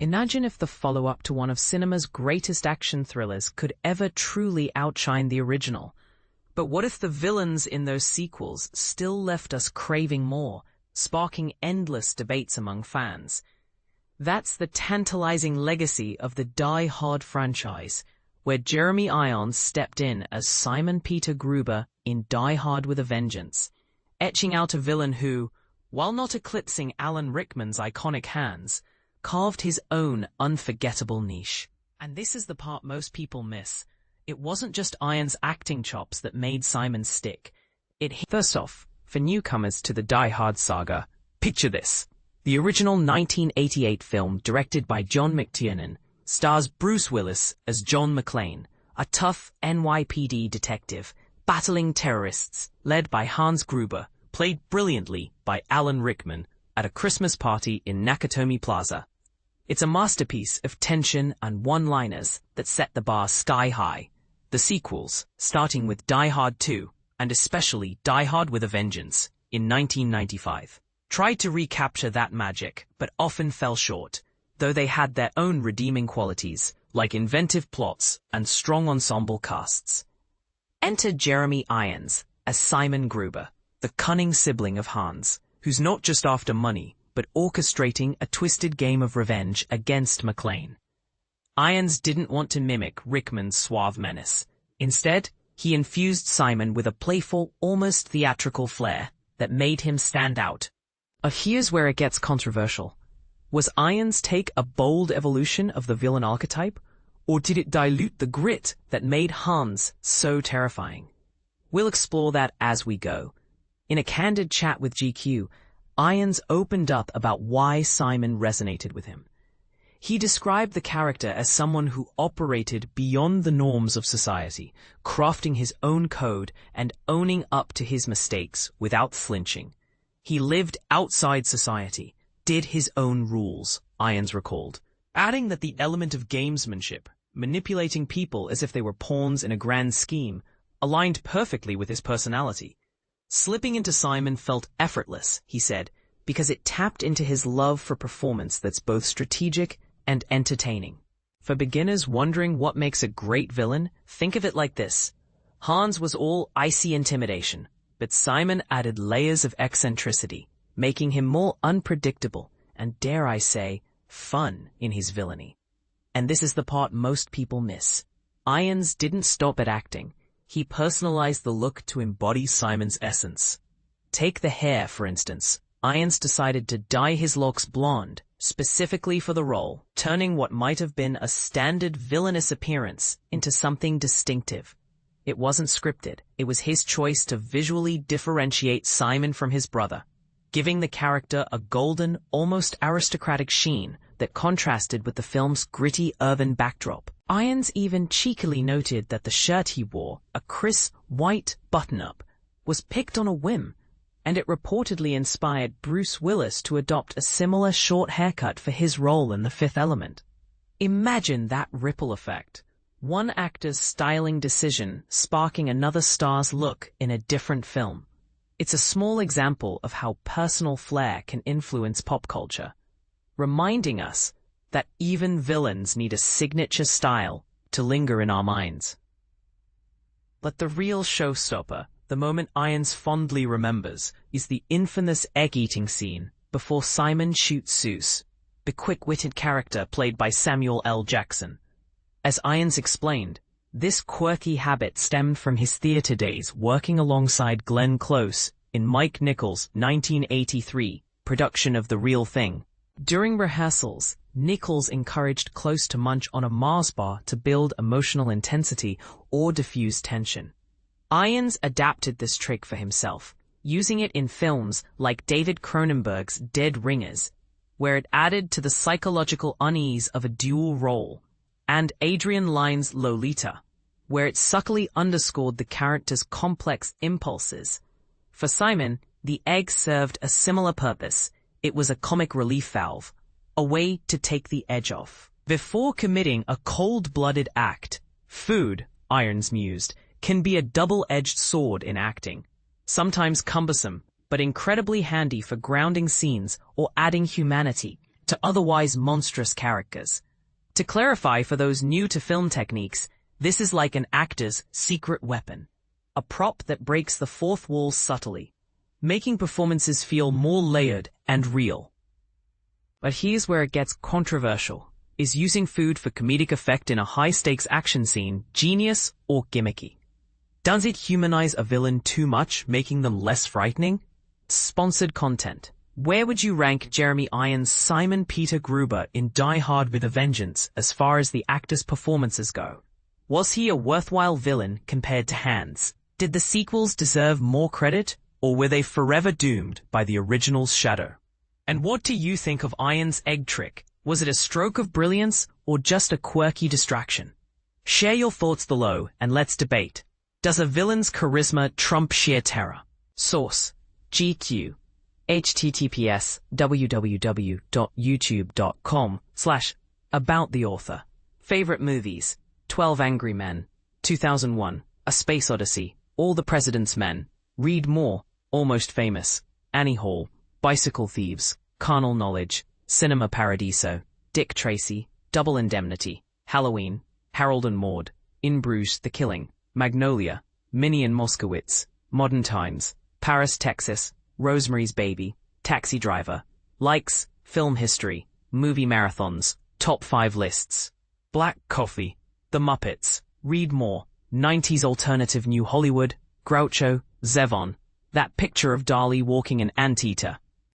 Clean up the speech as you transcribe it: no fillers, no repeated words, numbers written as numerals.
Imagine if the follow-up to one of cinema's greatest action thrillers could ever truly outshine the original. But what if the villains in those sequels still left us craving more, sparking endless debates among fans? That's the tantalizing legacy of the Die Hard franchise, where Jeremy Irons stepped in as Simon Peter Gruber in Die Hard with a Vengeance, etching out a villain who, while not eclipsing Alan Rickman's iconic hands, carved his own unforgettable niche. And this is the part most people miss. It wasn't just Irons' acting chops that made Simon stick. First off, for newcomers to the Die Hard saga, picture this. The original 1988 film, directed by John McTiernan, stars Bruce Willis as John McClane, a tough NYPD detective battling terrorists led by Hans Gruber, played brilliantly by Alan Rickman, at a Christmas party in Nakatomi Plaza. It's a masterpiece of tension and one-liners that set the bar sky high. The sequels, starting with Die Hard 2, and especially Die Hard with a Vengeance, in 1995, tried to recapture that magic, but often fell short, though they had their own redeeming qualities, like inventive plots and strong ensemble casts. Enter Jeremy Irons as Simon Gruber, the cunning sibling of Hans, who's not just after money, but orchestrating a twisted game of revenge against McClane. Irons didn't want to mimic Rickman's suave menace. Instead, he infused Simon with a playful, almost theatrical flair that made him stand out. Here's where it gets controversial. Was Irons' take a bold evolution of the villain archetype, or did it dilute the grit that made Hans so terrifying? We'll explore that as we go. In a candid chat with GQ, Irons opened up about why Simon resonated with him. He described the character as someone who operated beyond the norms of society, crafting his own code and owning up to his mistakes without flinching. He lived outside society, did his own rules, Irons recalled, adding that the element of gamesmanship, manipulating people as if they were pawns in a grand scheme, aligned perfectly with his personality. Slipping into Simon felt effortless, he said, because it tapped into his love for performance that's both strategic and entertaining. For beginners wondering what makes a great villain, think of it like this. Hans was all icy intimidation, but Simon added layers of eccentricity, making him more unpredictable and, dare I say, fun in his villainy. And this is the part most people miss. Irons didn't stop at acting. He personalized the look to embody Simon's essence. Take the hair, for instance. Irons decided to dye his locks blonde, specifically for the role, turning what might have been a standard villainous appearance into something distinctive. It wasn't scripted. It was his choice to visually differentiate Simon from his brother, giving the character a golden, almost aristocratic sheen that contrasted with the film's gritty urban backdrop. Irons even cheekily noted that the shirt he wore, a crisp white button-up, was picked on a whim, and it reportedly inspired Bruce Willis to adopt a similar short haircut for his role in The Fifth Element. Imagine that ripple effect. One actor's styling decision sparking another star's look in a different film. It's a small example of how personal flair can influence pop culture, reminding us that even villains need a signature style to linger in our minds. But the real showstopper, the moment Irons fondly remembers, is the infamous egg-eating scene before Simon shoots Zeus, the quick-witted character played by Samuel L. Jackson. As Irons explained, this quirky habit stemmed from his theater days working alongside Glenn Close in Mike Nichols' 1983 production of The Real Thing. During rehearsals, Nichols encouraged Close to munch on a Mars bar to build emotional intensity or diffuse tension. Irons adapted this trick for himself, using it in films like David Cronenberg's Dead Ringers, where it added to the psychological unease of a dual role, and Adrian Lyne's Lolita, where it subtly underscored the character's complex impulses. For Simon, the egg served a similar purpose. It was a comic relief valve, a way to take the edge off. Before committing a cold-blooded act, food, Irons mused, can be a double-edged sword in acting, sometimes cumbersome, but incredibly handy for grounding scenes or adding humanity to otherwise monstrous characters. To clarify for those new to film techniques, this is like an actor's secret weapon, a prop that breaks the fourth wall subtly, making performances feel more layered and real. But here's where it gets controversial. Is using food for comedic effect in a high-stakes action scene genius or gimmicky? Does it humanize a villain too much, making them less frightening? Sponsored content. Where would you rank Jeremy Irons' Simon Peter Gruber in Die Hard with a Vengeance as far as the actor's performances go? Was he a worthwhile villain compared to Hans? Did the sequels deserve more credit, or were they forever doomed by the original's shadow? And what do you think of Irons' egg trick? Was it a stroke of brilliance or just a quirky distraction? Share your thoughts below and let's debate. Does a villain's charisma trump sheer terror? Source: GQ. https://www.youtube.com/about the author. Favorite movies: 12 Angry Men, 2001, A Space Odyssey, All the President's Men, Read More, Almost Famous, Annie Hall, Bicycle Thieves, Carnal Knowledge, Cinema Paradiso, Dick Tracy, Double Indemnity, Halloween, Harold and Maude, In Bruges, The Killing, Magnolia, Minnie and Moskowitz, Modern Times, Paris, Texas, Rosemary's Baby, Taxi Driver, Likes, Film History, Movie Marathons, Top 5 Lists, Black Coffee, The Muppets, Read More, 90s Alternative New Hollywood, Groucho, Zevon, That Picture of Dali Walking an Anteater,